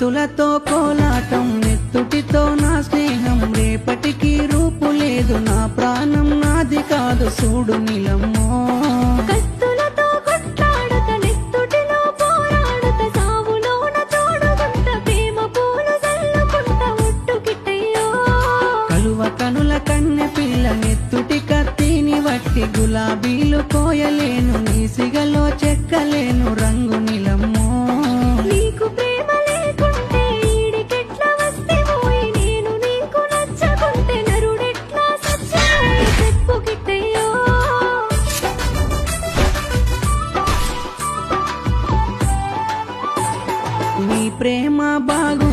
కత్తులతో కోలాటం నెత్తుటితో నా స్నేహం రేపటికి రూపు లేదు నా ప్రాణం నాది కాదు చూడు నీలమ్మో కత్తులతో కొట్లాడుత నెత్తుటిలో పోరాడుత సావులోన తోడుగుంట ప్రేమ పూలు చల్లుకుంట ఒట్టు కిట్టయ్యో కలువ కనుల కన్నె పిల్ల నెత్తుటి కత్తిని వట్టి గులాబీలు కోయలేను నీ సిగలో చెక్కలేను రంగు నీలమ్మో నీకు ప్రేమ లేకుంటే ఈడికెట్లా వస్తే పోయి నేను నీకు నచ్చకుంటే నరుడెట్లా సచ్చాయి చెప్పు కిట్టయ్యో నీ ప్రేమ బాగు